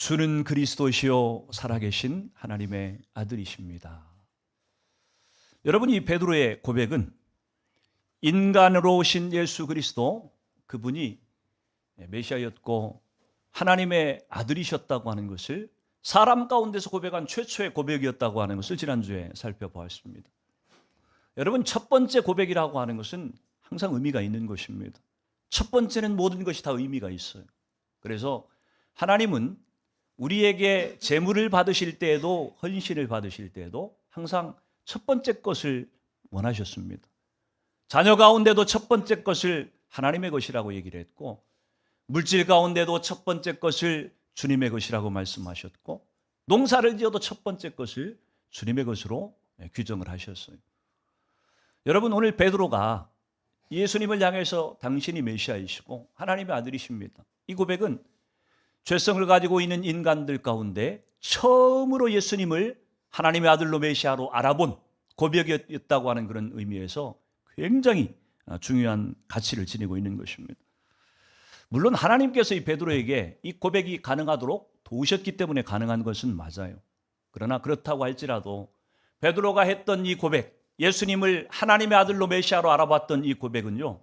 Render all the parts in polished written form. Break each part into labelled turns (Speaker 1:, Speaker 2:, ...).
Speaker 1: 주는 그리스도시요 살아계신 하나님의 아들이십니다. 여러분, 이 베드로의 고백은 인간으로 오신 예수 그리스도, 그분이 메시아였고 하나님의 아들이셨다고 하는 것을 사람 가운데서 고백한 최초의 고백이었다고 하는 것을 지난주에 살펴보았습니다. 여러분, 첫 번째 고백이라고 하는 것은 항상 의미가 있는 것입니다. 첫 번째는 모든 것이 다 의미가 있어요. 그래서 하나님은 우리에게 재물을 받으실 때에도, 헌신을 받으실 때에도 항상 첫 번째 것을 원하셨습니다. 자녀 가운데도 첫 번째 것을 하나님의 것이라고 얘기를 했고, 물질 가운데도 첫 번째 것을 주님의 것이라고 말씀하셨고, 농사를 지어도 첫 번째 것을 주님의 것으로 규정을 하셨어요. 여러분, 오늘 베드로가 예수님을 향해서 당신이 메시아이시고 하나님의 아들이십니다, 이 고백은 죄성을 가지고 있는 인간들 가운데 처음으로 예수님을 하나님의 아들로 메시아로 알아본 고백이었다고 하는 그런 의미에서 굉장히 중요한 가치를 지니고 있는 것입니다. 물론 하나님께서 이 베드로에게 이 고백이 가능하도록 도우셨기 때문에 가능한 것은 맞아요. 그러나 그렇다고 할지라도 베드로가 했던 이 고백, 예수님을 하나님의 아들로 메시아로 알아봤던 이 고백은요,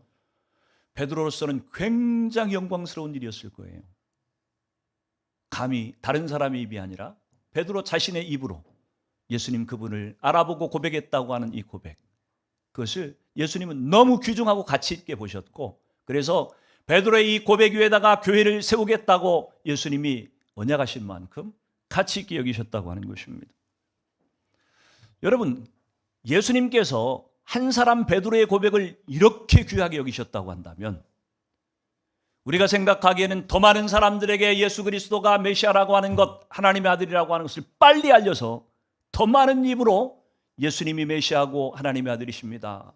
Speaker 1: 베드로로서는 굉장히 영광스러운 일이었을 거예요. 감히 다른 사람의 입이 아니라 베드로 자신의 입으로 예수님 그분을 알아보고 고백했다고 하는 이 고백, 그것을 예수님은 너무 귀중하고 가치 있게 보셨고, 그래서 베드로의 이 고백 위에다가 교회를 세우겠다고 예수님이 언약하신 만큼 가치 있게 여기셨다고 하는 것입니다. 여러분, 예수님께서 한 사람 베드로의 고백을 이렇게 귀하게 여기셨다고 한다면, 우리가 생각하기에는 더 많은 사람들에게 예수 그리스도가 메시아라고 하는 것, 하나님의 아들이라고 하는 것을 빨리 알려서 더 많은 입으로 예수님이 메시아고 하나님의 아들이십니다,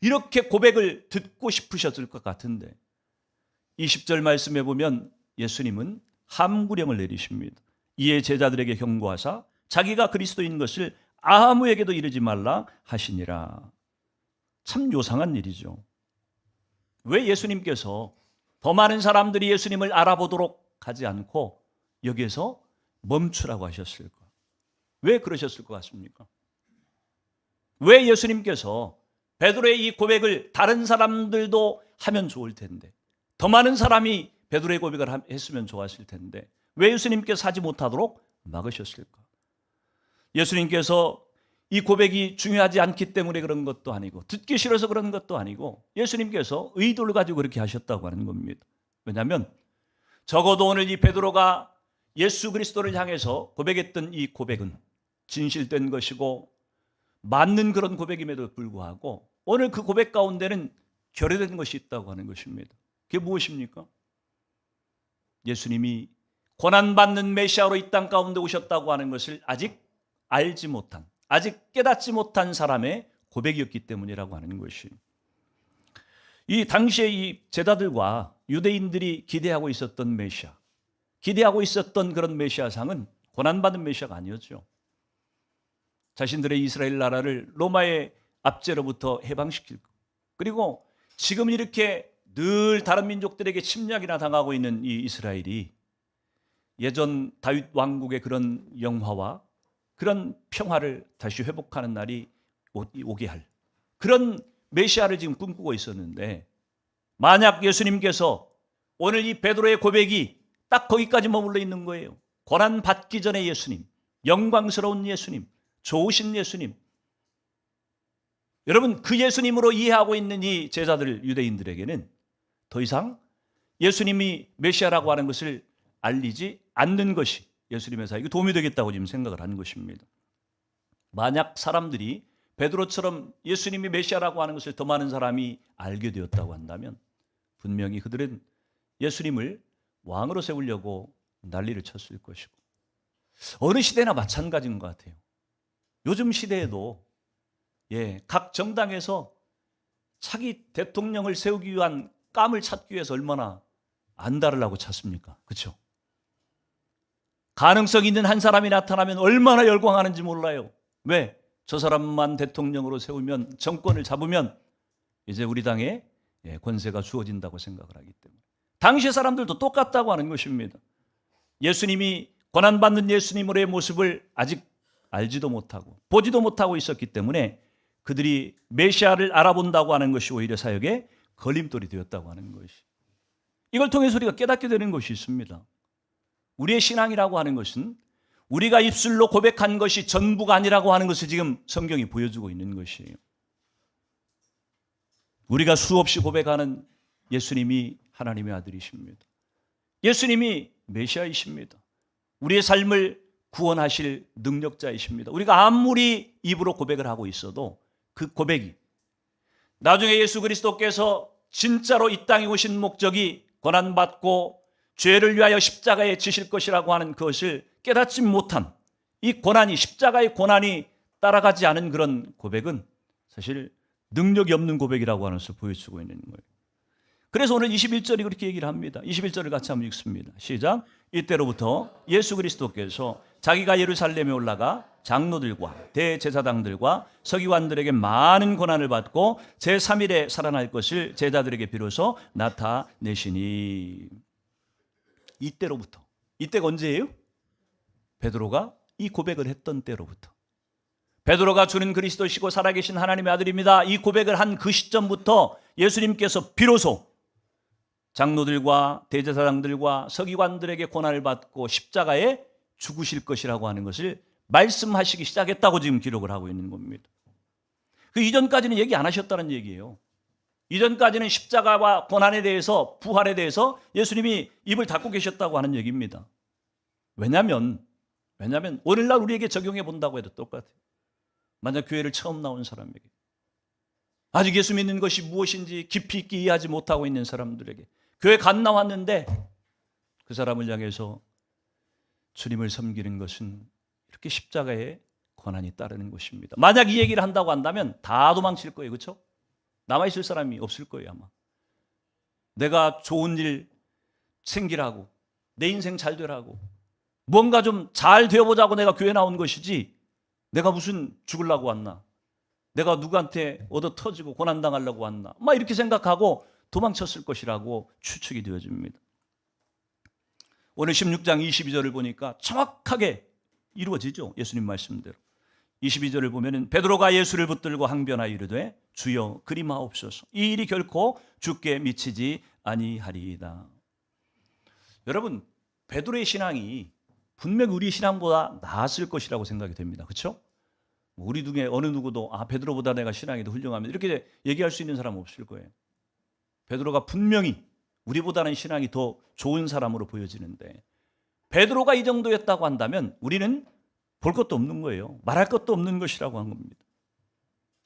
Speaker 1: 이렇게 고백을 듣고 싶으셨을 것 같은데, 20절 말씀에 보면 예수님은 함구령을 내리십니다. 이에 제자들에게 경고하사 자기가 그리스도인 것을 아무에게도 이르지 말라 하시니라. 참 요상한 일이죠. 왜 예수님께서 더 많은 사람들이 예수님을 알아보도록 하지 않고 여기에서 멈추라고 하셨을까? 왜 그러셨을 것 같습니까? 왜 예수님께서 베드로의 이 고백을 다른 사람들도 하면 좋을 텐데, 더 많은 사람이 베드로의 고백을 했으면 좋았을 텐데, 왜 예수님께서 하지 못하도록 막으셨을까? 예수님께서 이 고백이 중요하지 않기 때문에 그런 것도 아니고, 듣기 싫어서 그런 것도 아니고, 예수님께서 의도를 가지고 그렇게 하셨다고 하는 겁니다. 왜냐하면 적어도 오늘 이 베드로가 예수 그리스도를 향해서 고백했던 이 고백은 진실된 것이고 맞는 그런 고백임에도 불구하고 오늘 그 고백 가운데는 결여된 것이 있다고 하는 것입니다. 그게 무엇입니까? 예수님이 고난받는 메시아로 이 땅 가운데 오셨다고 하는 것을 아직 알지 못한, 아직 깨닫지 못한 사람의 고백이었기 때문이라고 하는 것이, 이 당시에 이 제자들과 유대인들이 기대하고 있었던 메시아, 기대하고 있었던 그런 메시아상은 고난받은 메시아가 아니었죠. 자신들의 이스라엘 나라를 로마의 압제로부터 해방시킬 것, 그리고 지금 이렇게 늘 다른 민족들에게 침략이나 당하고 있는 이 이스라엘이 예전 다윗 왕국의 그런 영화와 그런 평화를 다시 회복하는 날이 오게 할 그런 메시아를 지금 꿈꾸고 있었는데, 만약 예수님께서 오늘 이 베드로의 고백이 딱 거기까지 머물러 있는 거예요. 고난 받기 전에 예수님, 영광스러운 예수님, 좋으신 예수님, 여러분 그 예수님으로 이해하고 있는 이 제자들 유대인들에게는 더 이상 예수님이 메시아라고 하는 것을 알리지 않는 것이 예수님의 사역에 도움이 되겠다고 지금 생각을 하는 것입니다. 만약 사람들이 베드로처럼 예수님이 메시아라고 하는 것을 더 많은 사람이 알게 되었다고 한다면 분명히 그들은 예수님을 왕으로 세우려고 난리를 쳤을 것이고, 어느 시대나 마찬가지인 것 같아요. 요즘 시대에도 각 정당에서 차기 대통령을 세우기 위한 깜을 찾기 위해서 얼마나 안달을 하고 찾습니까? 그렇죠? 가능성 있는 한 사람이 나타나면 얼마나 열광하는지 몰라요. 왜? 저 사람만 대통령으로 세우면, 정권을 잡으면 이제 우리 당에 권세가 주어진다고 생각을 하기 때문에. 당시 사람들도 똑같다고 하는 것입니다. 예수님이 고난받는 예수님의 모습을 아직 알지도 못하고 보지도 못하고 있었기 때문에 그들이 메시아를 알아본다고 하는 것이 오히려 사역의 걸림돌이 되었다고 하는 것이, 이걸 통해서 우리가 깨닫게 되는 것이 있습니다. 우리의 신앙이라고 하는 것은 우리가 입술로 고백한 것이 전부가 아니라고 하는 것을 지금 성경이 보여주고 있는 것이에요. 우리가 수없이 고백하는 예수님이 하나님의 아들이십니다. 예수님이 메시아이십니다. 우리의 삶을 구원하실 능력자이십니다. 우리가 아무리 입으로 고백을 하고 있어도 그 고백이 나중에 예수 그리스도께서 진짜로 이 땅에 오신 목적이 고난받고 죄를 위하여 십자가에 지실 것이라고 하는 그것을 깨닫지 못한 이 고난이, 십자가의 고난이 따라가지 않은 그런 고백은 사실 능력이 없는 고백이라고 하는 것을 보여주고 있는 거예요. 그래서 오늘 21절이 그렇게 얘기를 합니다. 21절을 같이 한번 읽습니다. 시작. 이때로부터 예수 그리스도께서 자기가 예루살렘에 올라가 장로들과 대제사장들과 서기관들에게 많은 고난을 받고 제3일에 살아날 것을 제자들에게 비로소 나타내시니. 이때로부터. 이때가 언제예요? 베드로가 이 고백을 했던 때로부터. 베드로가 주는 그리스도시고 살아계신 하나님의 아들입니다. 이 고백을 한 그 시점부터 예수님께서 비로소 장로들과 대제사장들과 서기관들에게 고난을 받고 십자가에 죽으실 것이라고 하는 것을 말씀하시기 시작했다고 지금 기록을 하고 있는 겁니다. 그 이전까지는 얘기 안 하셨다는 얘기예요. 이전까지는 십자가와 고난에 대해서, 부활에 대해서 예수님이 입을 닫고 계셨다고 하는 얘기입니다. 왜냐하면 오늘날 우리에게 적용해 본다고 해도 똑같아요. 만약 교회를 처음 나온 사람에게, 아직 예수 믿는 것이 무엇인지 깊이 있게 이해하지 못하고 있는 사람들에게, 교회 갓 나왔는데 그 사람을 향해서 주님을 섬기는 것은 이렇게 십자가에 고난이 따르는 것입니다. 만약 이 얘기를 한다고 한다면 다 도망칠 거예요. 그렇죠? 남아있을 사람이 없을 거예요. 아마 내가 좋은 일 생기라고, 내 인생 잘 되라고, 뭔가 좀 잘 되어보자고 내가 교회 나온 것이지, 내가 무슨 죽으려고 왔나, 내가 누구한테 얻어 터지고 고난당하려고 왔나, 막 이렇게 생각하고 도망쳤을 것이라고 추측이 되어집니다. 오늘 16장 22절을 보니까 정확하게 이루어지죠. 예수님 말씀대로. 22절을 보면은 베드로가 예수를 붙들고 항변하여 이르되 주여 그리마옵소서, 이 일이 결코 주께 미치지 아니하리이다. 여러분, 베드로의 신앙이 분명 우리 신앙보다 나았을 것이라고 생각이 됩니다. 그렇죠? 우리 중에 어느 누구도 베드로보다 내가 신앙이 더 훌륭하면 이렇게 얘기할 수 있는 사람은 없을 거예요. 베드로가 분명히 우리보다는 신앙이 더 좋은 사람으로 보여지는데, 베드로가 이 정도였다고 한다면 우리는 볼 것도 없는 거예요. 말할 것도 없는 것이라고 한 겁니다.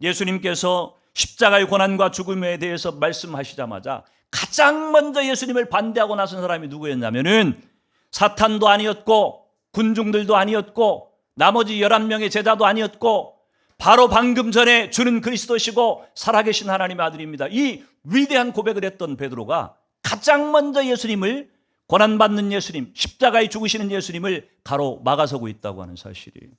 Speaker 1: 예수님께서 십자가의 고난과 죽음에 대해서 말씀하시자마자 가장 먼저 예수님을 반대하고 나선 사람이 누구였냐면은 사탄도 아니었고 군중들도 아니었고 나머지 11명의 제자도 아니었고 바로 방금 전에 주는 그리스도시고 살아계신 하나님의 아들입니다. 이 위대한 고백을 했던 베드로가 가장 먼저 예수님을, 고난받는 예수님, 십자가에 죽으시는 예수님을 가로막아서고 있다고 하는 사실이에요.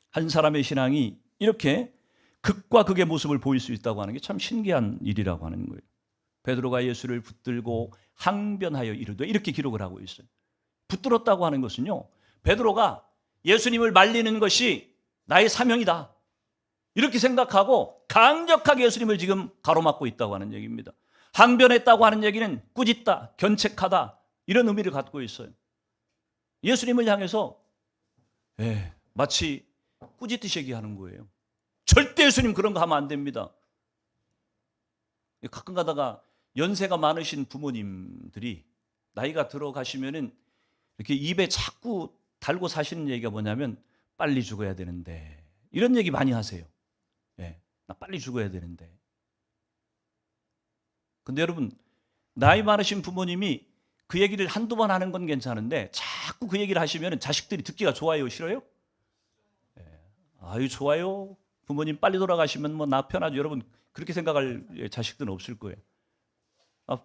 Speaker 1: 한 사람의 신앙이 이렇게 극과 극의 모습을 보일 수 있다고 하는 게 참 신기한 일이라고 하는 거예요. 베드로가 예수를 붙들고 항변하여 이르되, 이렇게 기록을 하고 있어요. 붙들었다고 하는 것은요, 베드로가 예수님을 말리는 것이 나의 사명이다, 이렇게 생각하고 강력하게 예수님을 지금 가로막고 있다고 하는 얘기입니다. 항변했다고 하는 얘기는 꾸짖다, 견책하다, 이런 의미를 갖고 있어요. 예수님을 향해서 마치 꾸짖듯이 얘기하는 거예요. 절대 예수님 그런 거 하면 안 됩니다. 가끔 가다가 연세가 많으신 부모님들이 나이가 들어가시면은 이렇게 입에 자꾸 달고 사시는 얘기가 뭐냐면 빨리 죽어야 되는데, 이런 얘기 많이 하세요. 나 빨리 죽어야 되는데. 근데 여러분, 나이 많으신 부모님이 그 얘기를 한두 번 하는 건 괜찮은데 자꾸 그 얘기를 하시면 자식들이 듣기가 좋아요, 싫어요? 아유, 좋아요. 부모님 빨리 돌아가시면 뭐 나 편하죠. 여러분, 그렇게 생각할 자식들은 없을 거예요.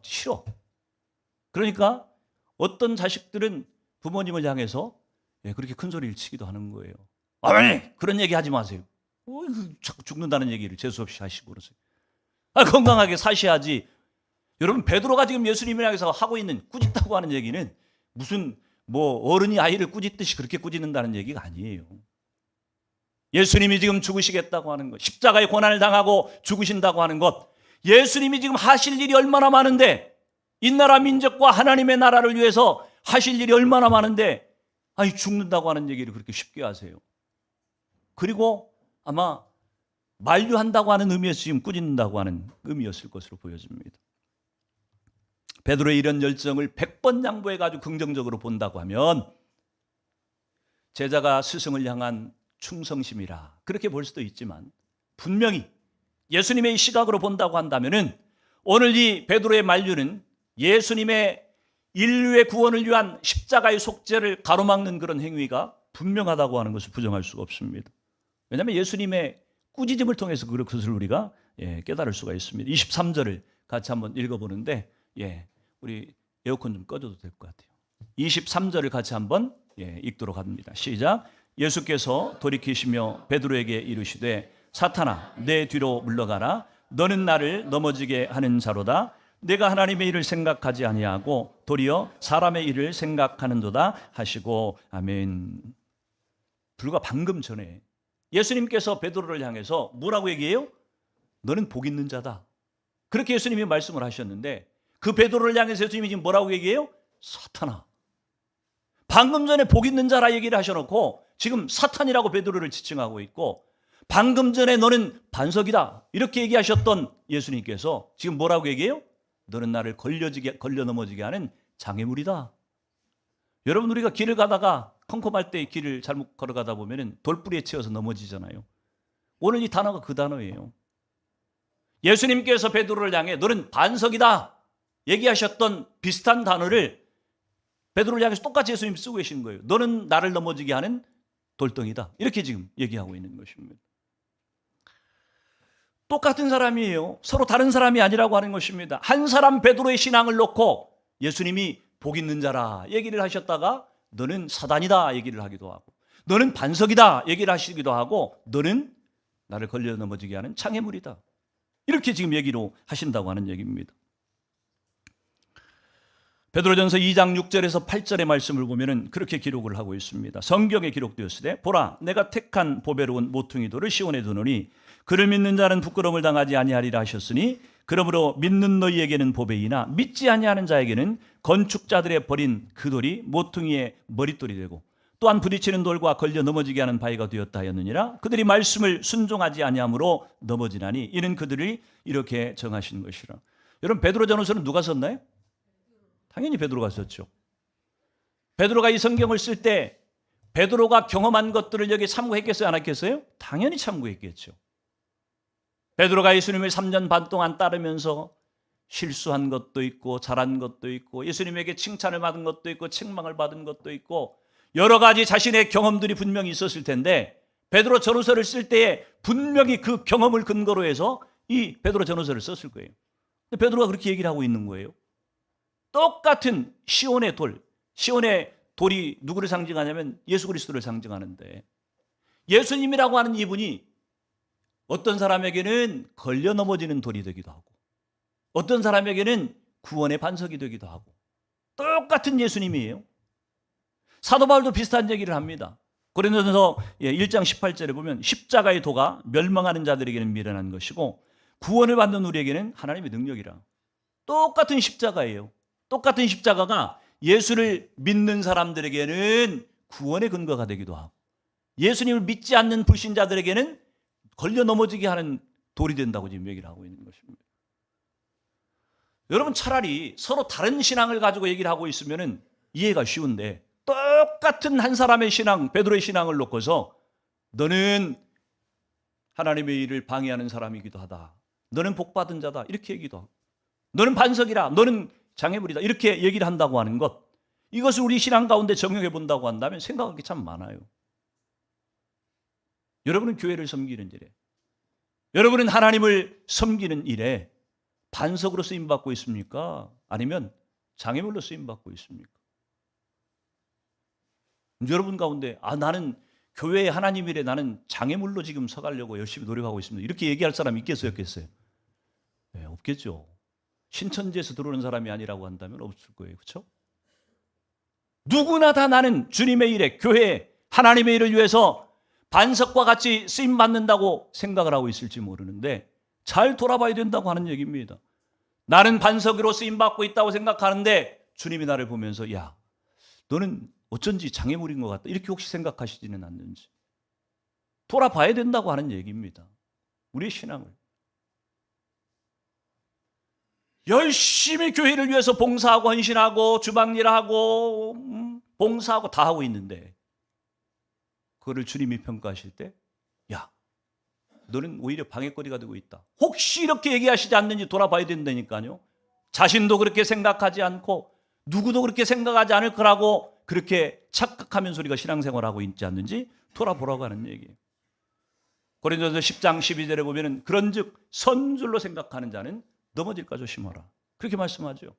Speaker 1: 싫어. 그러니까 어떤 자식들은 부모님을 향해서 그렇게 큰 소리를 치기도 하는 거예요. 그런 얘기 하지 마세요. 자꾸 죽는다는 얘기를 재수없이 하시고 그러세요. 건강하게 사셔야지. 여러분, 베드로가 지금 예수님을 향해서 하고 있는, 꾸짖다고 하는 얘기는 무슨 뭐 어른이 아이를 꾸짖듯이 그렇게 꾸짖는다는 얘기가 아니에요. 예수님이 지금 죽으시겠다고 하는 것, 십자가의 고난을 당하고 죽으신다고 하는 것, 예수님이 지금 하실 일이 얼마나 많은데, 이 나라 민족과 하나님의 나라를 위해서 하실 일이 얼마나 많은데 아니 죽는다고 하는 얘기를 그렇게 쉽게 하세요. 그리고 아마 만류한다고 하는 의미에서 지금 꾸짖는다고 하는 의미였을 것으로 보여집니다. 베드로의 이런 열정을 100번 양보해가지고 긍정적으로 본다고 하면 제자가 스승을 향한 충성심이라 그렇게 볼 수도 있지만, 분명히 예수님의 시각으로 본다고 한다면은 오늘 이 베드로의 만류는 예수님의 인류의 구원을 위한 십자가의 속죄를 가로막는 그런 행위가 분명하다고 하는 것을 부정할 수가 없습니다. 왜냐하면 예수님의 꾸짖음을 통해서 그것을 우리가 깨달을 수가 있습니다. 23절을 같이 한번 읽어보는데, 우리 에어컨 좀 꺼줘도 될 것 같아요. 23절을 같이 한번 읽도록 합니다. 시작. 예수께서 돌이키시며 베드로에게 이르시되 사탄아 내 뒤로 물러가라. 너는 나를 넘어지게 하는 자로다. 내가 하나님의 일을 생각하지 아니하고 도리어 사람의 일을 생각하는도다 하시고. 아멘. 불과 방금 전에 예수님께서 베드로를 향해서 뭐라고 얘기해요? 너는 복 있는 자다. 그렇게 예수님이 말씀을 하셨는데, 그 베드로를 향해서 예수님이 지금 뭐라고 얘기해요? 사탄아. 방금 전에 복 있는 자라 얘기를 하셔놓고 지금 사탄이라고 베드로를 지칭하고 있고, 방금 전에 너는 반석이다 이렇게 얘기하셨던 예수님께서 지금 뭐라고 얘기해요? 너는 나를 걸려 넘어지게 하는 장애물이다. 여러분, 우리가 길을 가다가 컴컴할 때 길을 잘못 걸어가다 보면 돌뿌리에 치여서 넘어지잖아요. 오늘 이 단어가 그 단어예요. 예수님께서 베드로를 향해 너는 반석이다 얘기하셨던 비슷한 단어를 베드로를 향해서 똑같이 예수님이 쓰고 계신 거예요. 너는 나를 넘어지게 하는 돌덩이다 이렇게 지금 얘기하고 있는 것입니다. 똑같은 사람이에요. 서로 다른 사람이 아니라고 하는 것입니다. 한 사람 베드로의 신앙을 놓고 예수님이 복 있는 자라 얘기를 하셨다가 너는 사단이다 얘기를 하기도 하고, 너는 반석이다 얘기를 하시기도 하고, 너는 나를 걸려 넘어지게 하는 장애물이다 이렇게 지금 얘기로 하신다고 하는 얘기입니다. 베드로전서 2장 6절에서 8절의 말씀을 보면은 그렇게 기록을 하고 있습니다. 성경에 기록되었으되 보라 내가 택한 보배로운 모퉁이 돌을 시온에 두노니 그를 믿는 자는 부끄러움을 당하지 아니하리라 하셨으니, 그러므로 믿는 너희에게는 보배이나 믿지 아니하는 자에게는 건축자들의 버린 그 돌이 모퉁이의 머릿돌이 되고 또한 부딪히는 돌과 걸려 넘어지게 하는 바위가 되었다 하였느니라. 그들이 말씀을 순종하지 아니함으로 넘어지나니 이는 그들이 이렇게 정하신 것이라. 여러분, 베드로전서는 누가 썼나요? 당연히 베드로가 썼죠. 베드로가 이 성경을 쓸 때 베드로가 경험한 것들을 여기 참고했겠어요? 안 했겠어요? 당연히 참고했겠죠. 베드로가 예수님을 3년 반 동안 따르면서 실수한 것도 있고 잘한 것도 있고 예수님에게 칭찬을 받은 것도 있고 책망을 받은 것도 있고 여러 가지 자신의 경험들이 분명히 있었을 텐데, 베드로 전후서를 쓸 때에 분명히 그 경험을 근거로 해서 이 베드로 전후서를 썼을 거예요. 근데 베드로가 그렇게 얘기를 하고 있는 거예요. 똑같은 시온의 돌, 시온의 돌이 누구를 상징하냐면 예수 그리스도를 상징하는데, 예수님이라고 하는 이분이 어떤 사람에게는 걸려 넘어지는 돌이 되기도 하고 어떤 사람에게는 구원의 반석이 되기도 하고, 똑같은 예수님이에요. 사도 바울도 비슷한 얘기를 합니다. 고린도전서 1장 18절에 보면 십자가의 도가 멸망하는 자들에게는 미련한 것이고 구원을 받는 우리에게는 하나님의 능력이라. 똑같은 십자가예요. 똑같은 십자가가 예수를 믿는 사람들에게는 구원의 근거가 되기도 하고 예수님을 믿지 않는 불신자들에게는 걸려 넘어지게 하는 돌이 된다고 지금 얘기를 하고 있는 것입니다. 여러분, 차라리 서로 다른 신앙을 가지고 얘기를 하고 있으면 이해가 쉬운데, 똑같은 한 사람의 신앙, 베드로의 신앙을 놓고서 너는 하나님의 일을 방해하는 사람이기도 하다, 너는 복받은 자다 이렇게 얘기도 하고, 너는 반석이라, 너는 장애물이다 이렇게 얘기를 한다고 하는 것, 이것을 우리 신앙 가운데 적용해 본다고 한다면 생각할 게 참 많아요. 여러분은 교회를 섬기는 일에, 여러분은 하나님을 섬기는 일에 반석으로 쓰임받고 있습니까? 아니면 장애물로 쓰임받고 있습니까? 여러분 가운데 나는 교회의 하나님 일에 나는 장애물로 지금 서가려고 열심히 노력하고 있습니다, 이렇게 얘기할 사람이 있겠어요, 없겠어요? 네, 없겠죠. 신천지에서 들어오는 사람이 아니라고 한다면 없을 거예요. 그렇죠? 누구나 다 나는 주님의 일에, 교회, 하나님의 일을 위해서 반석과 같이 쓰임받는다고 생각을 하고 있을지 모르는데 잘 돌아봐야 된다고 하는 얘기입니다. 나는 반석으로 쓰임받고 있다고 생각하는데 주님이 나를 보면서 야, 너는 어쩐지 장애물인 것 같다. 이렇게 혹시 생각하시지는 않는지 돌아봐야 된다고 하는 얘기입니다. 우리의 신앙을. 열심히 교회를 위해서 봉사하고 헌신하고 주방일하고 봉사하고 다 하고 있는데 그거를 주님이 평가하실 때 야, 너는 오히려 방해거리가 되고 있다. 혹시 이렇게 얘기하시지 않는지 돌아봐야 된다니까요. 자신도 그렇게 생각하지 않고 누구도 그렇게 생각하지 않을 거라고 그렇게 착각하면서 우리가 신앙생활하고 있지 않는지 돌아보라고 하는 얘기예요. 고린도서 10장 12절에 보면은 그런즉 선줄로 생각하는 자는 넘어질까 조심하라. 그렇게 말씀하죠.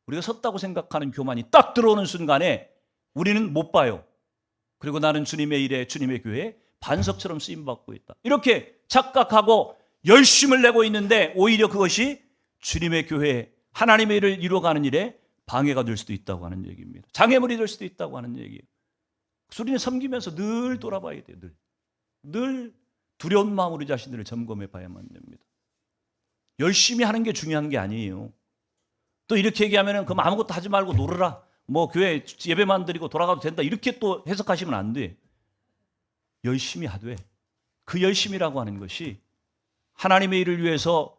Speaker 1: 우리가 섰다고 생각하는 교만이 딱 들어오는 순간에 우리는 못 봐요. 그리고 나는 주님의 일에, 주님의 교회에 반석처럼 쓰임받고 있다. 이렇게 착각하고 열심을 내고 있는데 오히려 그것이 주님의 교회, 하나님의 일을 이루어가는 일에 방해가 될 수도 있다고 하는 얘기입니다. 장애물이 될 수도 있다고 하는 얘기예요. 그래서 우리는 섬기면서 늘 돌아봐야 돼요. 늘 두려운 마음으로 우리 자신들을 점검해 봐야만 됩니다. 열심히 하는 게 중요한 게 아니에요. 또 이렇게 얘기하면 그럼 아무것도 하지 말고 놀아라. 뭐 교회 예배만 드리고 돌아가도 된다. 이렇게 또 해석하시면 안 돼. 열심히 하되 그 열심이라고 하는 것이 하나님의 일을 위해서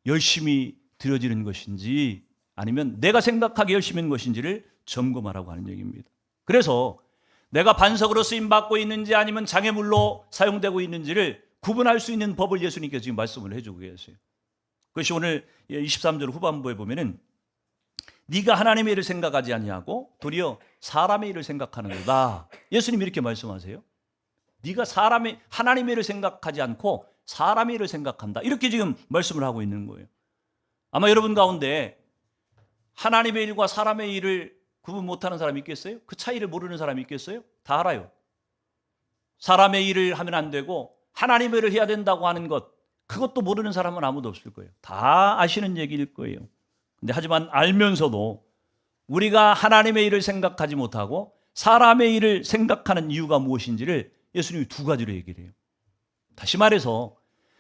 Speaker 1: 열심히 드려지는 것인지 아니면 내가 생각하기에 열심히 하는 것인지를 점검하라고 하는 얘기입니다. 그래서 내가 반석으로 쓰임받고 있는지 아니면 장애물로 사용되고 있는지를 구분할 수 있는 법을 예수님께서 지금 말씀을 해주고 계세요. 그것이 오늘 23절 후반부에 보면은 네가 하나님의 일을 생각하지 아니하고 도리어 사람의 일을 생각하는 거다. 예수님이 이렇게 말씀하세요. 네가 하나님의 일을 생각하지 않고 사람의 일을 생각한다. 이렇게 지금 말씀을 하고 있는 거예요. 아마 여러분 가운데 하나님의 일과 사람의 일을 구분 못하는 사람이 있겠어요? 그 차이를 모르는 사람이 있겠어요? 다 알아요. 사람의 일을 하면 안 되고 하나님의 일을 해야 된다고 하는 것, 그것도 모르는 사람은 아무도 없을 거예요. 다 아시는 얘기일 거예요. 근데 하지만 알면서도 우리가 하나님의 일을 생각하지 못하고 사람의 일을 생각하는 이유가 무엇인지를 예수님이 두 가지로 얘기를 해요. 다시 말해서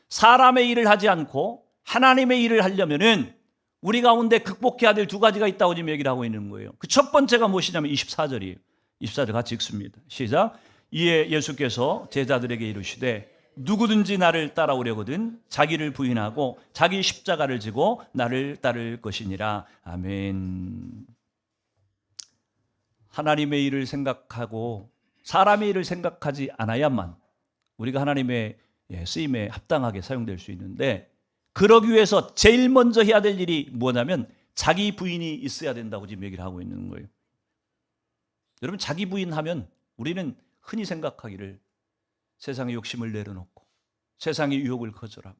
Speaker 1: 사람의 일을 하지 않고 하나님의 일을 하려면은 우리 가운데 극복해야 될 두 가지가 있다고 지금 얘기를 하고 있는 거예요. 그 첫 번째가 무엇이냐면 24절이에요. 24절 같이 읽습니다. 시작. 이에 예수께서 제자들에게 이르시되 누구든지 나를 따라오려거든 자기를 부인하고 자기 십자가를 지고 나를 따를 것이니라. 아멘. 하나님의 일을 생각하고 사람의 일을 생각하지 않아야만 우리가 하나님의 쓰임에 합당하게 사용될 수 있는데, 그러기 위해서 제일 먼저 해야 될 일이 뭐냐면 자기 부인이 있어야 된다고 지금 얘기를 하고 있는 거예요. 여러분, 자기 부인하면 우리는 흔히 생각하기를 세상의 욕심을 내려놓고 세상의 유혹을 거절하고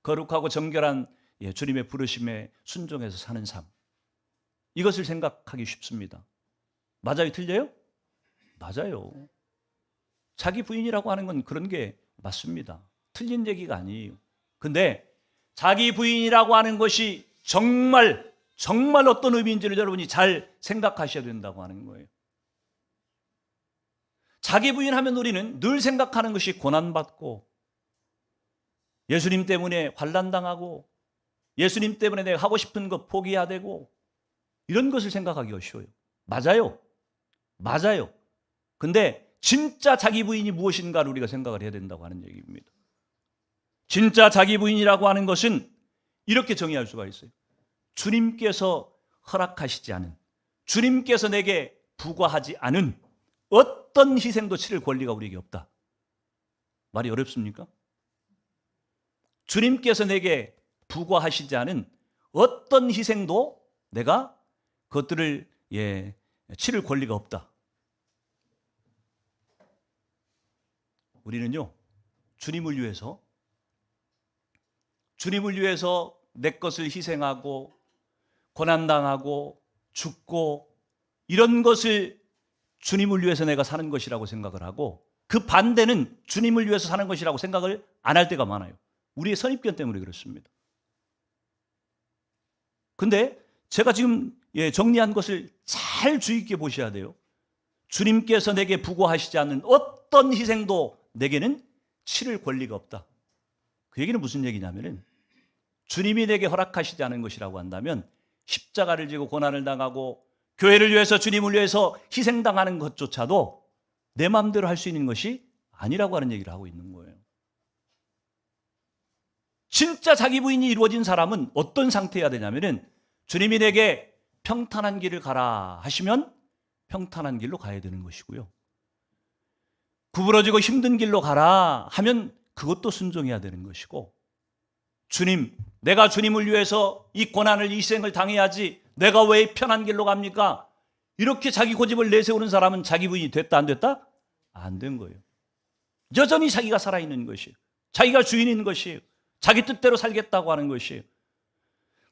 Speaker 1: 거룩하고 정결한 주님의 부르심에 순종해서 사는 삶, 이것을 생각하기 쉽습니다. 맞아요? 틀려요? 맞아요. 자기 부인이라고 하는 건 그런 게 맞습니다. 틀린 얘기가 아니에요. 근데 자기 부인이라고 하는 것이 정말 어떤 의미인지를 여러분이 잘 생각하셔야 된다고 하는 거예요. 자기 부인하면 우리는 늘 생각하는 것이 고난받고 예수님 때문에 환난당하고 예수님 때문에 내가 하고 싶은 것 포기해야 되고 이런 것을 생각하기가 쉬워요. 맞아요. 근데 진짜 자기 부인이 무엇인가를 우리가 생각을 해야 된다고 하는 얘기입니다. 진짜 자기 부인이라고 하는 것은 이렇게 정의할 수가 있어요. 주님께서 허락하시지 않은, 주님께서 내게 부과하지 않은 어떤 희생도 치를 권리가 우리에게 없다. 말이 어렵습니까? 주님께서 내게 부과하시지 않은 어떤 희생도 내가 그것들을 치를 권리가 없다. 우리는요, 주님을 위해서 내 것을 희생하고 고난당하고 죽고 이런 것을 주님을 위해서 내가 사는 것이라고 생각을 하고, 그 반대는 주님을 위해서 사는 것이라고 생각을 안 할 때가 많아요. 우리의 선입견 때문에 그렇습니다. 근데 제가 지금 정리한 것을 잘 잘 주의 깊게 보셔야 돼요. 주님께서 내게 부과하시지 않는 어떤 희생도 내게는 치를 권리가 없다. 그 얘기는 무슨 얘기냐면은 주님이 내게 허락하시지 않은 것이라고 한다면 십자가를 지고 고난을 당하고 교회를 위해서 주님을 위해서 희생당하는 것조차도 내 마음대로 할 수 있는 것이 아니라고 하는 얘기를 하고 있는 거예요. 진짜 자기 부인이 이루어진 사람은 어떤 상태여야 되냐면은 주님이 내게 평탄한 길을 가라 하시면 평탄한 길로 가야 되는 것이고요. 구부러지고 힘든 길로 가라 하면 그것도 순종해야 되는 것이고, 주님, 내가 주님을 위해서 이 고난을 이 희생을 당해야지 내가 왜 편한 길로 갑니까? 이렇게 자기 고집을 내세우는 사람은 자기 부인이 됐다 안 됐다? 안 된 거예요. 여전히 자기가 살아있는 것이에요. 자기가 주인인 것이에요. 자기 뜻대로 살겠다고 하는 것이에요.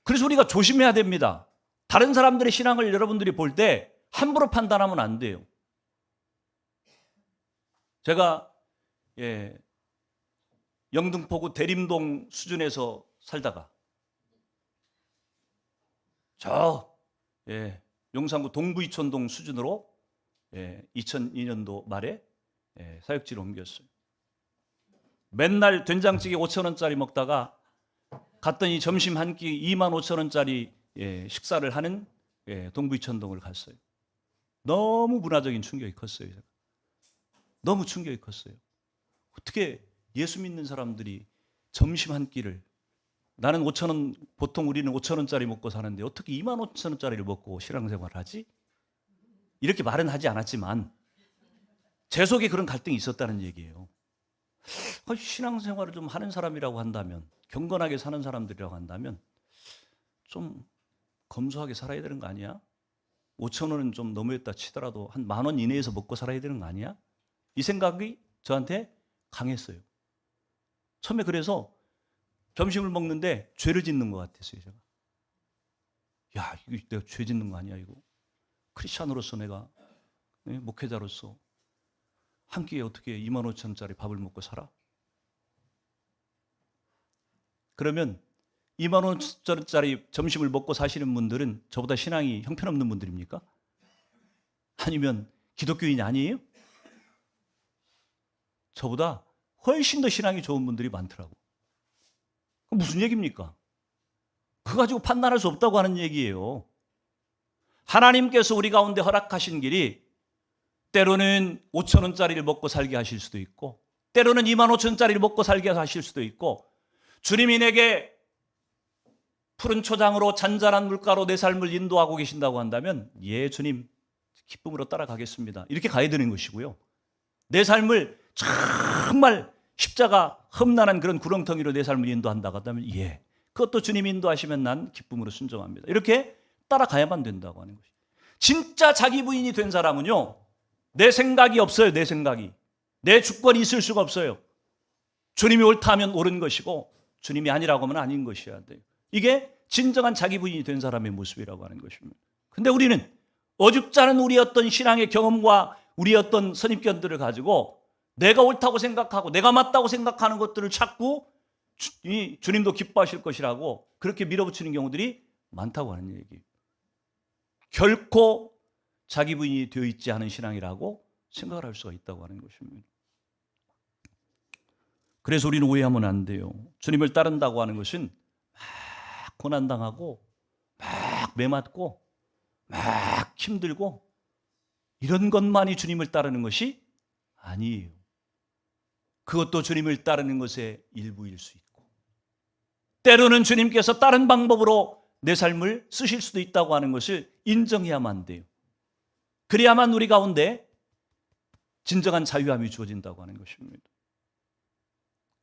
Speaker 1: 그래서 우리가 조심해야 됩니다. 다른 사람들의 신앙을 여러분들이 볼 때 함부로 판단하면 안 돼요. 제가 영등포구 대림동 수준에서 살다가 용산구 동부이촌동 수준으로 2002년도 말에 사역지를 옮겼어요. 맨날 된장찌개 5,000원짜리 먹다가 갔더니 점심 한 끼 25,000원짜리 식사를 하는 동부이촌동을 갔어요. 너무 문화적인 충격이 컸어요. 너무 충격이 컸어요. 어떻게 예수 믿는 사람들이 점심 한 끼를, 나는 5,000원, 보통 우리는 5,000원짜리 먹고 사는데 어떻게 25,000원짜리를 먹고 신앙생활을 하지? 이렇게 말은 하지 않았지만 제 속에 그런 갈등이 있었다는 얘기예요. 신앙생활을 좀 하는 사람이라고 한다면, 경건하게 사는 사람들이라고 한다면 좀 검소하게 살아야 되는 거 아니야? 5,000원은 좀 너무했다 치더라도 한 10,000원 이내에서 먹고 살아야 되는 거 아니야? 이 생각이 저한테 강했어요. 처음에 그래서 점심을 먹는데 죄를 짓는 것 같았어요. 제가. 야, 이거 내가 죄 짓는 거 아니야 이거? 크리스찬으로서 내가, 목회자로서 한 끼에 어떻게 25,000원짜리 밥을 먹고 살아? 그러면 25,000원짜리 점심을 먹고 사시는 분들은 저보다 신앙이 형편없는 분들입니까? 아니면 기독교인이 아니에요? 저보다 훨씬 더 신앙이 좋은 분들이 많더라고. 그럼 무슨 얘기입니까? 그거 가지고 판단할 수 없다고 하는 얘기예요. 하나님께서 우리 가운데 허락하신 길이 때로는 5,000원짜리를 먹고 살게 하실 수도 있고, 때로는 25,000원짜리를 먹고 살게 하실 수도 있고, 주님이 내게 푸른 초장으로 잔잔한 물가로 내 삶을 인도하고 계신다고 한다면, 예, 주님, 기쁨으로 따라가겠습니다. 이렇게 가야 되는 것이고요. 내 삶을 정말 십자가 험난한 그런 구렁텅이로 내 삶을 인도한다고 한다면, 예, 그것도 주님이 인도하시면 난 기쁨으로 순종합니다. 이렇게 따라가야만 된다고 하는 것이죠. 진짜 자기 부인이 된 사람은요, 내 생각이 없어요. 내 생각이. 내 주권이 있을 수가 없어요. 주님이 옳다 하면 옳은 것이고 주님이 아니라고 하면 아닌 것이어야 돼요. 이게 진정한 자기 부인이 된 사람의 모습이라고 하는 것입니다. 근데 우리는 어줍지 않은 우리의 어떤 신앙의 경험과 우리의 어떤 선입견들을 가지고 내가 옳다고 생각하고 내가 맞다고 생각하는 것들을 찾고 주님도 기뻐하실 것이라고 그렇게 밀어붙이는 경우들이 많다고 하는 얘기예요. 결코 자기 부인이 되어 있지 않은 신앙이라고 생각을 할 수가 있다고 하는 것입니다. 그래서 우리는 오해하면 안 돼요. 주님을 따른다고 하는 것은 막 고난당하고 막 매맞고 막 힘들고 이런 것만이 주님을 따르는 것이 아니에요. 그것도 주님을 따르는 것의 일부일 수 있고, 때로는 주님께서 다른 방법으로 내 삶을 쓰실 수도 있다고 하는 것을 인정해야만 돼요. 그래야만 우리 가운데 진정한 자유함이 주어진다고 하는 것입니다.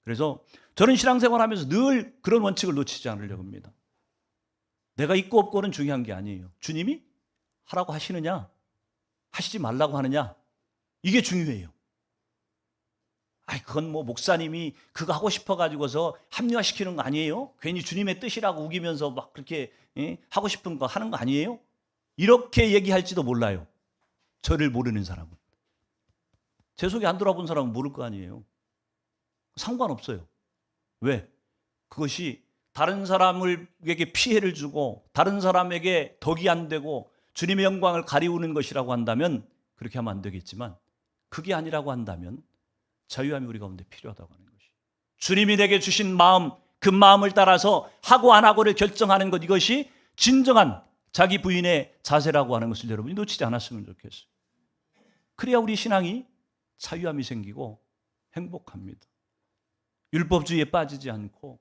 Speaker 1: 그래서 저는 신앙생활하면서 늘 그런 원칙을 놓치지 않으려고 합니다. 내가 있고 없고는 중요한 게 아니에요. 주님이 하라고 하시느냐, 하시지 말라고 하느냐, 이게 중요해요. 그건 뭐 목사님이 그거 하고 싶어가지고서 합리화시키는 거 아니에요? 괜히 주님의 뜻이라고 우기면서 막 그렇게 하고 싶은 거 하는 거 아니에요? 이렇게 얘기할지도 몰라요. 저를 모르는 사람은. 제 속에 안 들어본 사람은 모를 거 아니에요. 상관없어요. 왜? 그것이 다른 사람에게 피해를 주고 다른 사람에게 덕이 안 되고 주님의 영광을 가리우는 것이라고 한다면 그렇게 하면 안 되겠지만, 그게 아니라고 한다면 자유함이 우리 가운데 필요하다고 하는 것이, 주님이 내게 주신 마음, 그 마음을 따라서 하고 안 하고를 결정하는 것, 이것이 진정한 자기 부인의 자세라고 하는 것을 여러분이 놓치지 않았으면 좋겠어요. 그래야 우리 신앙이 자유함이 생기고 행복합니다. 율법주의에 빠지지 않고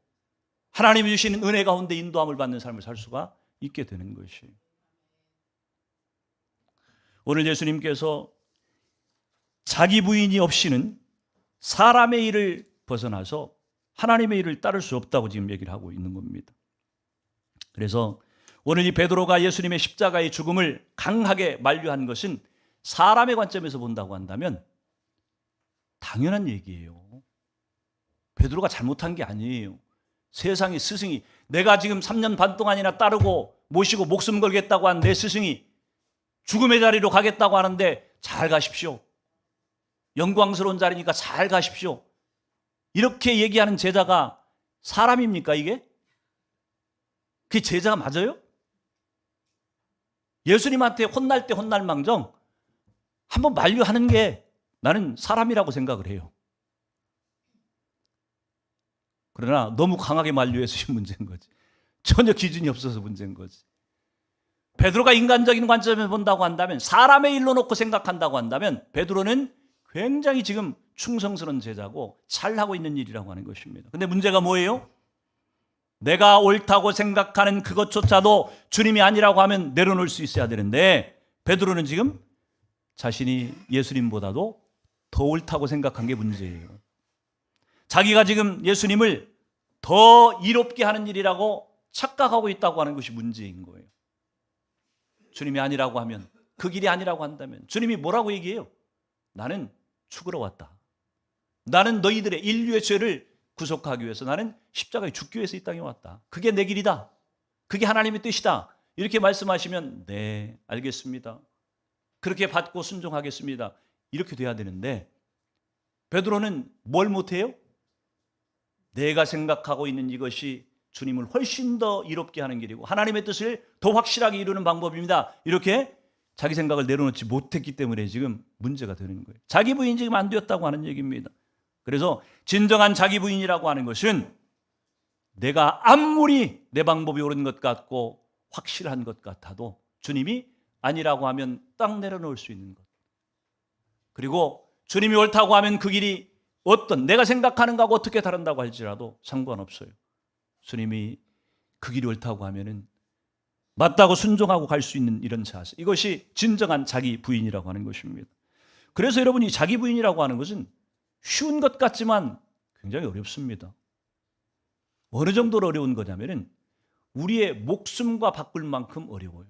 Speaker 1: 하나님이 주시는 은혜 가운데 인도함을 받는 삶을 살 수가 있게 되는 것이에요. 오늘 예수님께서 자기 부인이 없이는 사람의 일을 벗어나서 하나님의 일을 따를 수 없다고 지금 얘기를 하고 있는 겁니다. 그래서 오늘 이 베드로가 예수님의 십자가의 죽음을 강하게 만류한 것은 사람의 관점에서 본다고 한다면 당연한 얘기예요. 베드로가 잘못한 게 아니에요. 세상의 스승이, 내가 지금 3년 반 동안이나 따르고 모시고 목숨 걸겠다고 한 내 스승이 죽음의 자리로 가겠다고 하는데 잘 가십시오. 영광스러운 자리니까 잘 가십시오. 이렇게 얘기하는 제자가 사람입니까, 이게? 그게 제자가 맞아요? 예수님한테 혼날 때 혼날 망정 한번 만류하는 게 나는 사람이라고 생각을 해요. 그러나 너무 강하게 만류해서 문제인 거지. 전혀 기준이 없어서 문제인 거지. 베드로가 인간적인 관점에서 본다고 한다면, 사람의 일로 놓고 생각한다고 한다면 베드로는 굉장히 지금 충성스러운 제자고 잘하고 있는 일이라고 하는 것입니다. 근데 문제가 뭐예요? 내가 옳다고 생각하는 그것조차도 주님이 아니라고 하면 내려놓을 수 있어야 되는데, 베드로는 지금 자신이 예수님보다도 더 옳다고 생각한 게 문제예요. 자기가 지금 예수님을 더 이롭게 하는 일이라고 착각하고 있다고 하는 것이 문제인 거예요. 주님이 아니라고 하면, 그 길이 아니라고 한다면 주님이 뭐라고 얘기해요? 나는 죽으러 왔다. 나는 너희들의 인류의 죄를 구속하기 위해서, 나는 십자가에 죽기 위해서 이 땅에 왔다. 그게 내 길이다. 그게 하나님의 뜻이다. 이렇게 말씀하시면 네, 알겠습니다. 그렇게 받고 순종하겠습니다. 이렇게 돼야 되는데, 베드로는 뭘 못해요? 내가 생각하고 있는 이것이 주님을 훨씬 더 이롭게 하는 길이고 하나님의 뜻을 더 확실하게 이루는 방법입니다. 이렇게 자기 생각을 내려놓지 못했기 때문에 지금 문제가 되는 거예요. 자기 부인이 지금 안 되었다고 하는 얘기입니다. 그래서 진정한 자기 부인이라고 하는 것은 내가 아무리 내 방법이 옳은 것 같고 확실한 것 같아도 주님이 아니라고 하면 딱 내려놓을 수 있는 것. 그리고 주님이 옳다고 하면 그 길이 어떤 내가 생각하는 거하고 어떻게 다른다고 할지라도 상관없어요. 주님이 그 길이 옳다고 하면은 맞다고 순종하고 갈 수 있는 이런 자세, 이것이 진정한 자기 부인이라고 하는 것입니다. 그래서 여러분이 자기 부인이라고 하는 것은 쉬운 것 같지만 굉장히 어렵습니다. 어느 정도로 어려운 거냐면은 우리의 목숨과 바꿀 만큼 어려워요.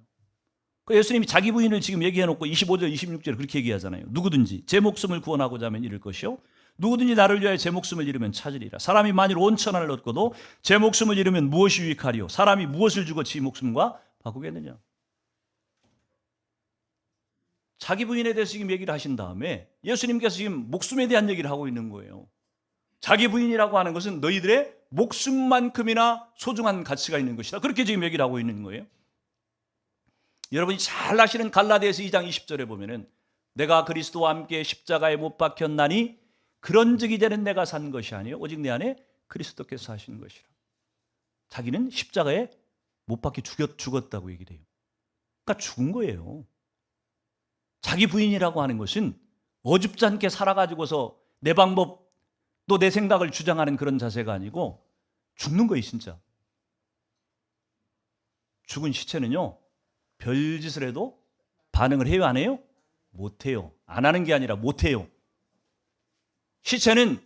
Speaker 1: 예수님이 자기 부인을 지금 얘기해놓고 25절, 26절에 그렇게 얘기하잖아요. 누구든지 제 목숨을 구원하고자 하면 잃을 것이요, 누구든지 나를 위하여 제 목숨을 잃으면 찾으리라. 사람이 만일 온 천하를 얻고도 제 목숨을 잃으면 무엇이 유익하리요? 사람이 무엇을 주고 지 목숨과 바꾸겠느냐? 자기 부인에 대해서 지금 얘기를 하신 다음에 예수님께서 지금 목숨에 대한 얘기를 하고 있는 거예요. 자기 부인이라고 하는 것은 너희들의 목숨만큼이나 소중한 가치가 있는 것이다. 그렇게 지금 얘기를 하고 있는 거예요. 여러분이 잘 아시는 갈라디아서 2장 20절에 보면은 내가 그리스도와 함께 십자가에 못 박혔나니 그런즉 이제는 내가 산 것이 아니요 오직 내 안에 그리스도께서 사신 것이라. 자기는 십자가에 못 박혀 죽었다고 얘기를 해요. 그러니까 죽은 거예요. 자기 부인이라고 하는 것은 어줍지 않게 살아가지고서 내 방법 또 내 생각을 주장하는 그런 자세가 아니고 죽는 거예요, 진짜. 죽은 시체는요, 별짓을 해도 반응을 해요, 안 해요? 못 해요. 안 하는 게 아니라 못 해요. 시체는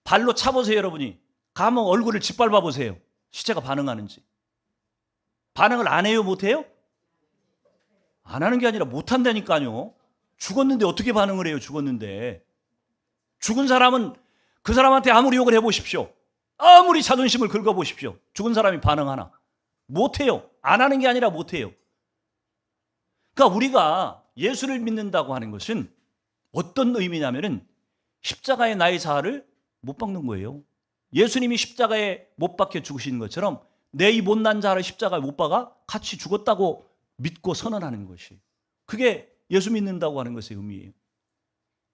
Speaker 1: 발로 차보세요, 여러분이. 가면 얼굴을 짓밟아 보세요. 시체가 반응하는지. 반응을 안 해요, 못 해요? 안 하는 게 아니라 못 한다니까요. 죽었는데 어떻게 반응을 해요, 죽었는데. 죽은 사람은 그 사람한테 아무리 욕을 해보십시오. 아무리 자존심을 긁어보십시오. 죽은 사람이 반응하나? 못 해요. 안 하는 게 아니라 못 해요. 그러니까 우리가 예수를 믿는다고 하는 것은 어떤 의미냐면은 십자가에 나의 자아를 못 박는 거예요. 예수님이 십자가에 못 박혀 죽으신 것처럼 내 이 못난 자아를 십자가에 못 박아 같이 죽었다고 믿고 선언하는 것이. 그게 예수 믿는다고 하는 것의 의미예요.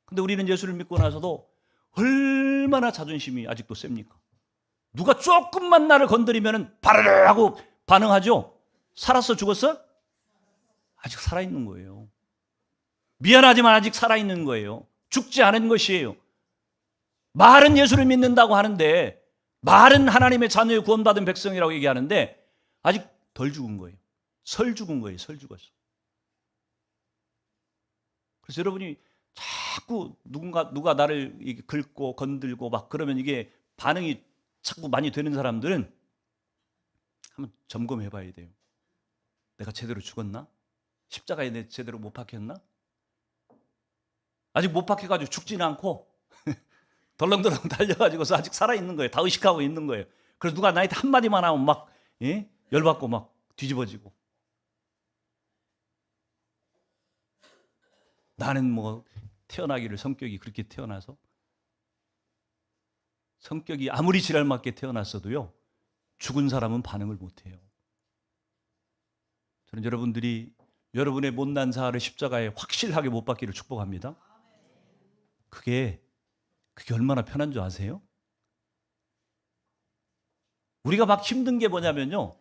Speaker 1: 근데 우리는 예수를 믿고 나서도 얼마나 자존심이 아직도 셉니까? 누가 조금만 나를 건드리면 바르르 하고 반응하죠. 살았어 죽었어? 아직 살아있는 거예요. 미안하지만 아직 살아있는 거예요. 죽지 않은 것이에요. 말은 예수를 믿는다고 하는데, 말은 하나님의 자녀의 구원받은 백성이라고 얘기하는데 아직 덜 죽은 거예요. 설 죽은 거예요. 설 죽었어. 그래서 여러분이 자꾸 누가 나를 긁고 건들고 막 그러면 이게 반응이 자꾸 많이 되는 사람들은 한번 점검해 봐야 돼요. 내가 제대로 죽었나? 십자가에 내 제대로 못 박혔나? 아직 못 박혀가지고 죽지는 않고 덜렁덜렁 달려가지고서 아직 살아있는 거예요. 다 의식하고 있는 거예요. 그래서 누가 나한테 한마디만 하면 막 열받고 막 뒤집어지고. 나는 뭐 태어나기를 성격이 그렇게 태어나서 성격이 아무리 지랄맞게 태어났어도요 죽은 사람은 반응을 못해요. 저는 여러분들이 여러분의 못난 사활을 십자가에 확실하게 못 박기를 축복합니다. 그게 얼마나 편한 줄 아세요? 우리가 막 힘든 게 뭐냐면요,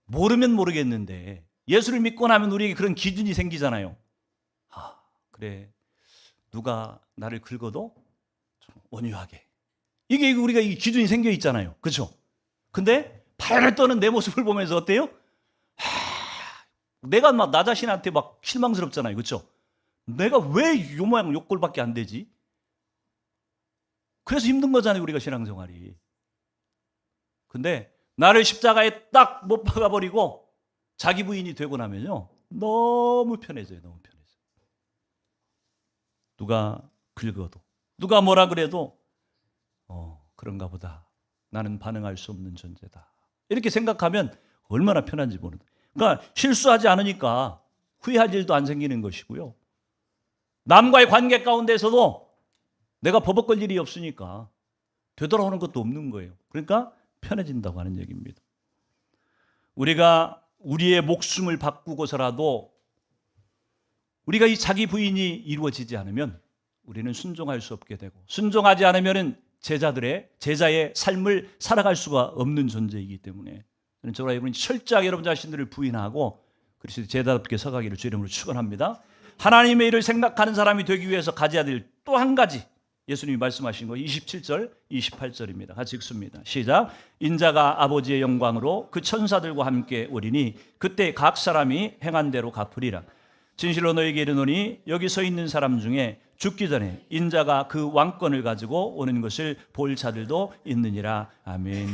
Speaker 1: 모르면 모르겠는데 예수를 믿고 나면 우리에게 그런 기준이 생기잖아요. 아, 그래, 누가 나를 긁어도 좀 온유하게, 이게 우리가 이 기준이 생겨 있잖아요. 그렇죠? 근데 발을 떠는 내 모습을 보면서 어때요? 내가 막 나 자신한테 막 실망스럽잖아요. 그렇죠? 내가 왜 요 모양 요 꼴밖에 안 되지? 그래서 힘든 거잖아요, 우리가 신앙생활이. 근데 나를 십자가에 딱 못 박아버리고 자기 부인이 되고 나면요 너무 편해져요. 너무 편해져요. 누가 긁어도, 누가 뭐라 그래도 그런가 보다, 나는 반응할 수 없는 존재다, 이렇게 생각하면 얼마나 편한지 모른다. 그러니까 실수하지 않으니까 후회할 일도 안 생기는 것이고요, 남과의 관계 가운데서도 내가 버벅걸 일이 없으니까 되돌아오는 것도 없는 거예요. 그러니까 편해진다고 하는 얘기입니다. 우리가 우리의 목숨을 바꾸고서라도 우리가 이 자기 부인이 이루어지지 않으면 우리는 순종할 수 없게 되고, 순종하지 않으면 제자의 삶을 살아갈 수가 없는 존재이기 때문에 저와 여러분이 철저하게 여러분 자신들을 부인하고 그리스도 제자답게 서가기를 주 이름으로 축원합니다. 하나님의 일을 생각하는 사람이 되기 위해서 가져야 될 또 한 가지, 예수님이 말씀하신 거 27절, 28절입니다. 같이 읽습니다. 시작. 인자가 아버지의 영광으로 그 천사들과 함께 오리니 그때 각 사람이 행한 대로 갚으리라. 진실로 너희에게 이르노니 여기 서 있는 사람 중에 죽기 전에 인자가 그 왕권을 가지고 오는 것을 볼 자들도 있느니라. 아멘.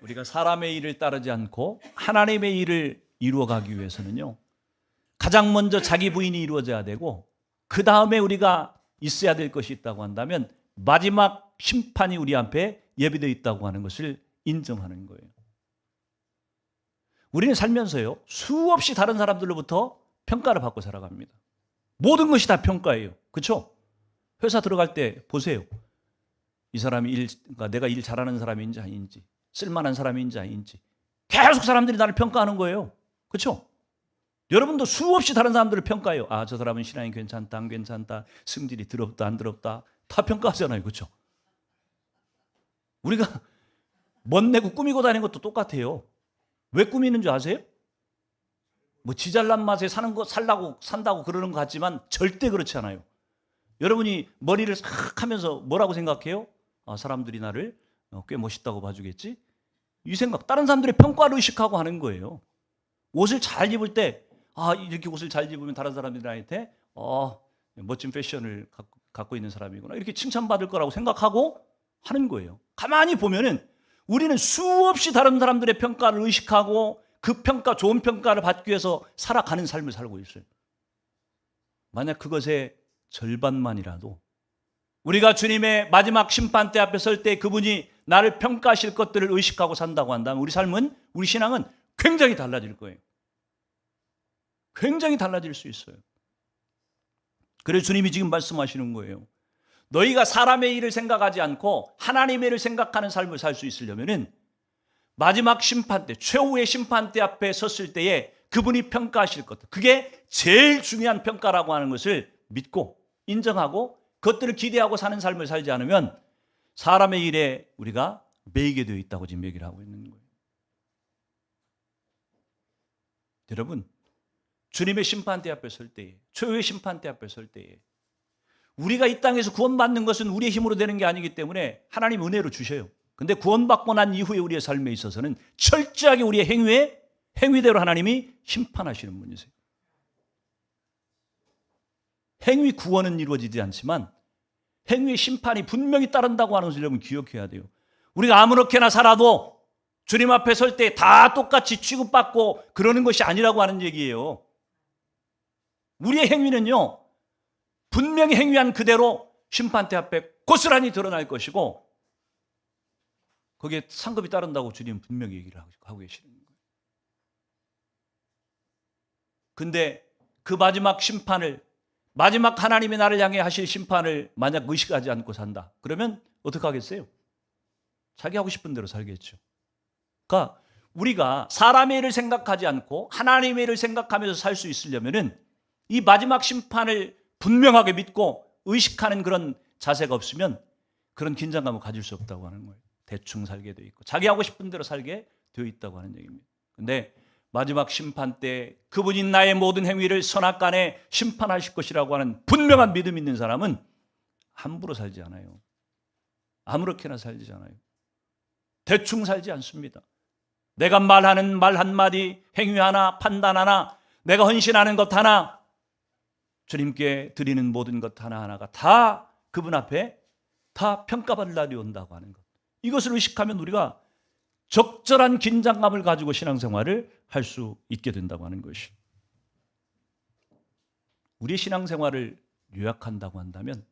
Speaker 1: 우리가 사람의 일을 따르지 않고 하나님의 일을 이루어가기 위해서는요, 가장 먼저 자기 부인이 이루어져야 되고, 그 다음에 우리가 있어야 될 것이 있다고 한다면 마지막 심판이 우리 앞에 예비되어 있다고 하는 것을 인정하는 거예요. 우리는 살면서요 수없이 다른 사람들로부터 평가를 받고 살아갑니다. 모든 것이 다 평가예요. 그렇죠? 회사 들어갈 때 보세요. 이 사람이 그러니까 내가 일 잘하는 사람인지 아닌지, 쓸만한 사람인지 아닌지 계속 사람들이 나를 평가하는 거예요. 그렇죠? 여러분도 수없이 다른 사람들을 평가해요. 아, 저 사람은 신앙이 괜찮다, 안 괜찮다, 승질이 더럽다, 안 더럽다, 다 평가하잖아요. 그렇죠? 우리가 멋내고 꾸미고 다니는 것도 똑같아요. 왜 꾸미는 줄 아세요? 뭐 지잘난 맛에 산다고 그러는 것 같지만 절대 그렇지 않아요. 여러분이 머리를 싹 하면서 뭐라고 생각해요? 아, 사람들이 나를 꽤 멋있다고 봐주겠지? 이 생각, 다른 사람들의 평가를 의식하고 하는 거예요. 옷을 잘 입을 때, 아, 이렇게 옷을 잘 입으면 다른 사람들이 나한테 멋진 패션을 갖고 있는 사람이구나, 이렇게 칭찬받을 거라고 생각하고 하는 거예요. 가만히 보면은 우리는 수없이 다른 사람들의 평가를 의식하고 그 평가, 좋은 평가를 받기 위해서 살아가는 삶을 살고 있어요. 만약 그것의 절반만이라도 우리가 주님의 마지막 심판대 앞에 설 때 그분이 나를 평가하실 것들을 의식하고 산다고 한다면 우리 삶은, 우리 신앙은 굉장히 달라질 거예요. 굉장히 달라질 수 있어요. 그래서 주님이 지금 말씀하시는 거예요. 너희가 사람의 일을 생각하지 않고 하나님의 일을 생각하는 삶을 살 수 있으려면은 마지막 심판대, 최후의 심판대 앞에 섰을 때에 그분이 평가하실 것, 그게 제일 중요한 평가라고 하는 것을 믿고 인정하고 그것들을 기대하고 사는 삶을 살지 않으면 사람의 일에 우리가 매이게 되어 있다고 지금 얘기를 하고 있는 거예요. 여러분, 주님의 심판대 앞에 설 때에, 최후의 심판대 앞에 설 때에 우리가 이 땅에서 구원받는 것은 우리의 힘으로 되는 게 아니기 때문에 하나님 은혜로 주셔요. 근데 구원받고 난 이후에 우리의 삶에 있어서는 철저하게 우리의 행위대로 하나님이 심판하시는 분이세요. 행위 구원은 이루어지지 않지만 행위의 심판이 분명히 따른다고 하는 것을 여러분 기억해야 돼요. 우리가 아무렇게나 살아도 주님 앞에 설 때 다 똑같이 취급받고 그러는 것이 아니라고 하는 얘기예요. 우리의 행위는요, 분명히 행위한 그대로 심판대 앞에 고스란히 드러날 것이고 거기에 상급이 따른다고 주님은 분명히 얘기를 하고 계시는 거예요. 근데 그 마지막 심판을, 마지막 하나님이 나를 향해 하실 심판을 만약 의식하지 않고 산다, 그러면 어떻게 하겠어요? 자기 하고 싶은 대로 살겠죠. 그러니까 우리가 사람의 일을 생각하지 않고 하나님의 일을 생각하면서 살 수 있으려면은 이 마지막 심판을 분명하게 믿고 의식하는 그런 자세가 없으면 그런 긴장감을 가질 수 없다고 하는 거예요. 대충 살게 되어 있고 자기 하고 싶은 대로 살게 되어 있다고 하는 얘기입니다. 그런데 마지막 심판 때 그분이 나의 모든 행위를 선악간에 심판하실 것이라고 하는 분명한 믿음 있는 사람은 함부로 살지 않아요. 아무렇게나 살지 않아요. 대충 살지 않습니다. 내가 말하는 말 한마디, 행위 하나, 판단 하나, 내가 헌신하는 것 하나, 주님께 드리는 모든 것 하나하나가 다 그분 앞에 다 평가받을 날이 온다고 하는 것. 이것을 의식하면 우리가 적절한 긴장감을 가지고 신앙생활을 할 수 있게 된다고 하는 것이. 우리의 신앙생활을 요약한다고 한다면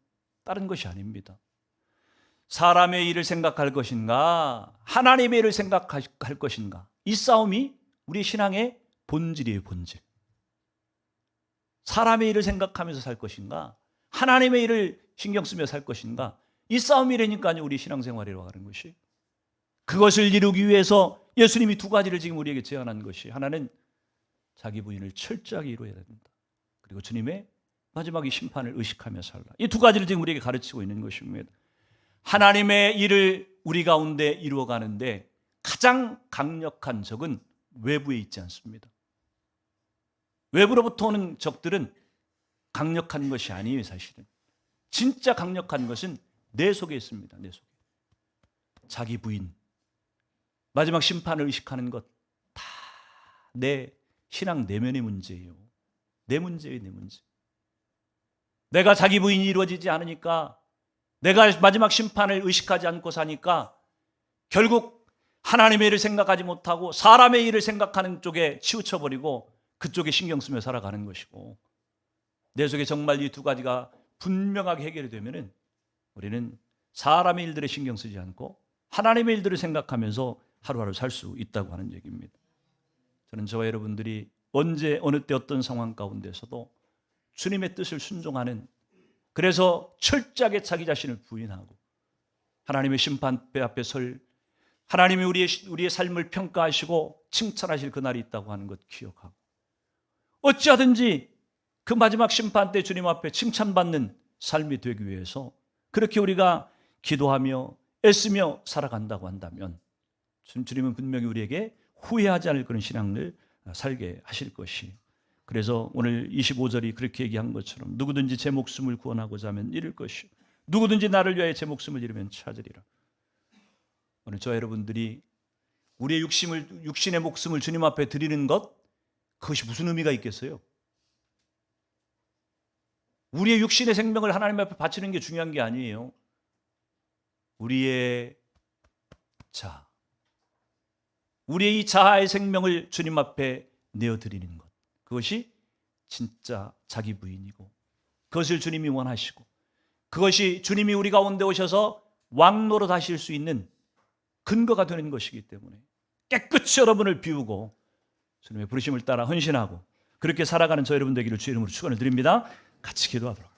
Speaker 1: 다른 것이 아닙니다. 사람의 일을 생각할 것인가, 하나님의 일을 생각할 것인가, 이 싸움이 우리의 신앙의 본질이에요, 본질. 사람의 일을 생각하면서 살 것인가, 하나님의 일을 신경 쓰며 살 것인가, 이 싸움이라니까요, 우리 신앙생활이라고 하는 것이. 그것을 이루기 위해서 예수님이 두 가지를 지금 우리에게 제안한 것이, 하나는 자기 부인을 철저하게 이루어야 된다. 그리고 주님의 마지막 심판을 의식하며 살라. 이 두 가지를 지금 우리에게 가르치고 있는 것입니다. 하나님의 일을 우리 가운데 이루어가는데 가장 강력한 적은 외부에 있지 않습니다. 외부로부터 오는 적들은 강력한 것이 아니에요, 사실은. 진짜 강력한 것은 내 속에 있습니다, 내 속에. 자기 부인, 마지막 심판을 의식하는 것, 다 내 신앙 내면의 문제예요. 내 문제예요, 내 문제. 내가 자기 부인이 이루어지지 않으니까, 내가 마지막 심판을 의식하지 않고 사니까 결국 하나님의 일을 생각하지 못하고 사람의 일을 생각하는 쪽에 치우쳐버리고 그쪽에 신경 쓰며 살아가는 것이고, 내 속에 정말 이 두 가지가 분명하게 해결이 되면은 우리는 사람의 일들에 신경 쓰지 않고 하나님의 일들을 생각하면서 하루하루 살 수 있다고 하는 얘기입니다. 저는 저와 여러분들이 언제 어느 때 어떤 상황 가운데서도 주님의 뜻을 순종하는, 그래서 철저하게 자기 자신을 부인하고 하나님의 심판대 앞에 설, 하나님이 우리의 삶을 평가하시고 칭찬하실 그날이 있다고 하는 것 기억하고, 어찌하든지 그 마지막 심판 때 주님 앞에 칭찬받는 삶이 되기 위해서 그렇게 우리가 기도하며 애쓰며 살아간다고 한다면 주님은 분명히 우리에게 후회하지 않을 그런 신앙을 살게 하실 것이. 그래서 오늘 25절이 그렇게 얘기한 것처럼 누구든지 제 목숨을 구원하고자 하면 잃을 것이요, 누구든지 나를 위하여 제 목숨을 잃으면 찾으리라. 오늘 저와 여러분들이 우리의 육신의 목숨을 주님 앞에 드리는 것, 그것이 무슨 의미가 있겠어요? 우리의 육신의 생명을 하나님 앞에 바치는 게 중요한 게 아니에요. 우리의 우리의 이 자아의 생명을 주님 앞에 내어드리는 것, 그것이 진짜 자기 부인이고, 그것을 주님이 원하시고, 그것이 주님이 우리 가운데 오셔서 왕노릇 하실 수 있는 근거가 되는 것이기 때문에 깨끗이 여러분을 비우고 주님의 부르심을 따라 헌신하고 그렇게 살아가는 저 여러분 되기를 주의 이름으로 축원을 드립니다. 같이 기도하도록